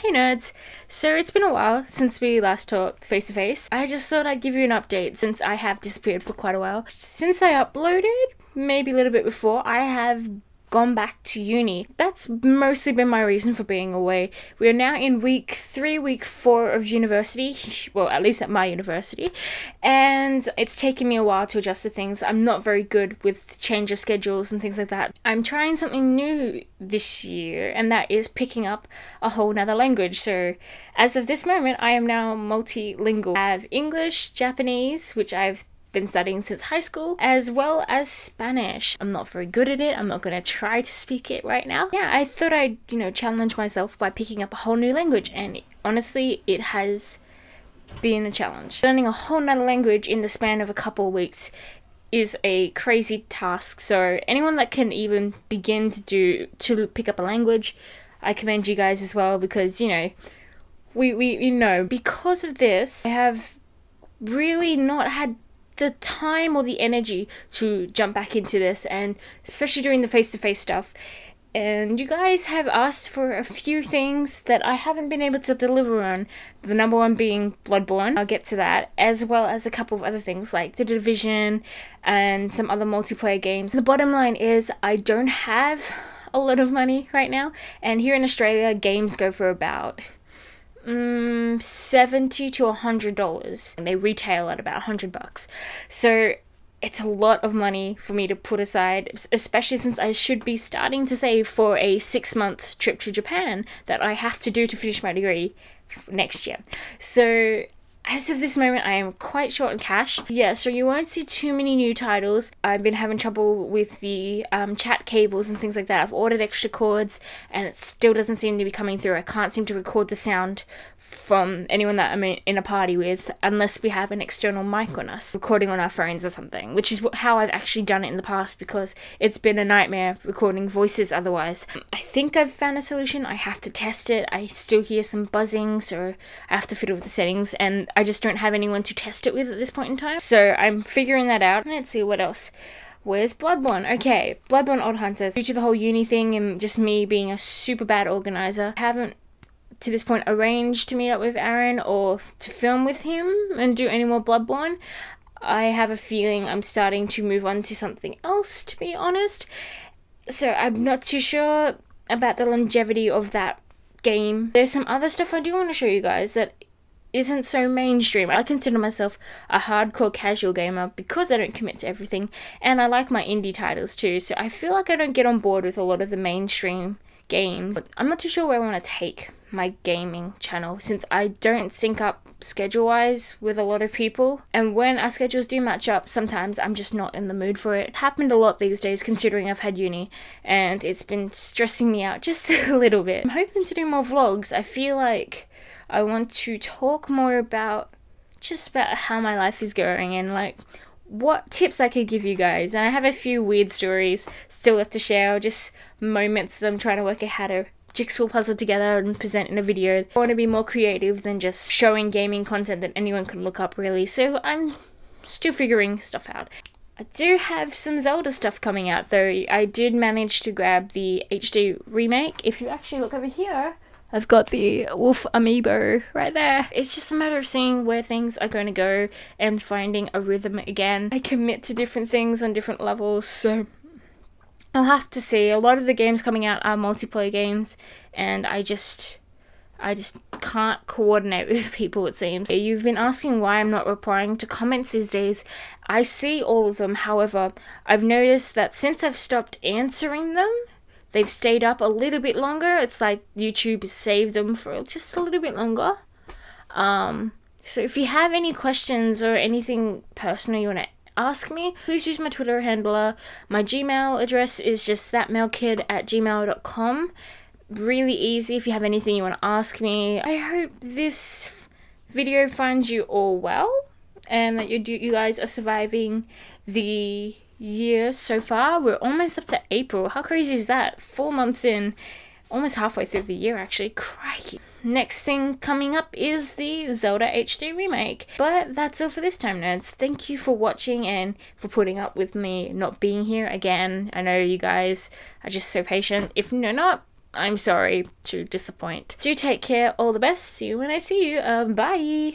Hey nerds! So it's been a while since we last talked face to face. I just thought I'd give you an update since I have disappeared for quite a while. Since I uploaded, maybe a little bit before, I have gone back to uni. That's mostly been my reason for being away. We are now in week 4 of university, well, at least at my university, and it's taken me a while to adjust to things. I'm not very good with change of schedules and things like that. I'm trying something new this year, and that is picking up a whole nother language. So as of this moment, I am now multilingual. I have English, Japanese, which I've been studying since high school, as well as Spanish. I'm not very good at it. I'm not going to try to speak it right now. Yeah, I thought I'd, challenge myself by picking up a whole new language, and honestly, it has been a challenge. Learning a whole nother language in the span of a couple of weeks is a crazy task, so anyone that can even begin to pick up a language, I commend you guys as well, because, we know because of this, I have really not had the time or the energy to jump back into this, and especially during the face-to-face stuff. And you guys have asked for a few things that I haven't been able to deliver on. The number one being Bloodborne. I'll get to that, as well as a couple of other things like The Division and some other multiplayer games. The bottom line is I don't have a lot of money right now, and here in Australia, games go for about $70 to $100, and they retail at about $100. So it's a lot of money for me to put aside, especially since I should be starting to save for a 6-month trip to Japan that I have to do to finish my degree next year. So as of this moment, I am quite short on cash. Yeah, so you won't see too many new titles. I've been having trouble with the chat cables and things like that. I've ordered extra cords, and it still doesn't seem to be coming through. I can't seem to record the sound from anyone that I'm in a party with unless we have an external mic on us, recording on our phones or something, which is how I've actually done it in the past, because it's been a nightmare recording voices otherwise. I think I've found a solution. I have to test it. I still hear some buzzing, so I have to fiddle with the settings, and I just don't have anyone to test it with at this point in time. So I'm figuring that out. Let's see what else. Where's Bloodborne? Okay, Bloodborne Odd Hunters. Due to the whole uni thing and just me being a super bad organizer, I haven't to this point arranged to meet up with Aaron or to film with him and do any more Bloodborne. I have a feeling I'm starting to move on to something else, to be honest. So I'm not too sure about the longevity of that game. There's some other stuff I do want to show you guys that isn't so mainstream. I consider myself a hardcore casual gamer because I don't commit to everything, and I like my indie titles too, so I feel like I don't get on board with a lot of the mainstream games. But I'm not too sure where I want to take my gaming channel, since I don't sync up schedule-wise with a lot of people, and when our schedules do match up, sometimes I'm just not in the mood for it. It's happened a lot these days considering I've had uni, and it's been stressing me out just a little bit. I'm hoping to do more vlogs. I feel like I want to talk more about how my life is going and like what tips I could give you guys. And I have a few weird stories still left to share, or just moments that I'm trying to work out how to jigsaw puzzle together and present in a video. I want to be more creative than just showing gaming content that anyone can look up, really. So I'm still figuring stuff out. I do have some Zelda stuff coming out though. I did manage to grab the HD remake. If you actually look over here, I've got the wolf amiibo right there. It's just a matter of seeing where things are going to go and finding a rhythm again. I commit to different things on different levels, so I'll have to see. A lot of the games coming out are multiplayer games, and I just can't coordinate with people, it seems. You've been asking why I'm not replying to comments these days. I see all of them, however, I've noticed that since I've stopped answering them, they've stayed up a little bit longer. It's like YouTube has saved them for just a little bit longer. So if you have any questions or anything personal you want to ask me, please use my Twitter handler. My Gmail address is just thatmelkid@gmail.com. Really easy if you have anything you want to ask me. I hope this video finds you all well, and that you guys are surviving the year so far. We're almost up to April. How crazy is that? 4 months in, almost halfway through the year actually. Crikey. Next thing coming up is the Zelda HD remake. But that's all for this time, nerds. Thank you for watching and for putting up with me not being here again. I know you guys are just so patient. If you're not, I'm sorry to disappoint. Do take care. All the best. See you when I see you. Bye.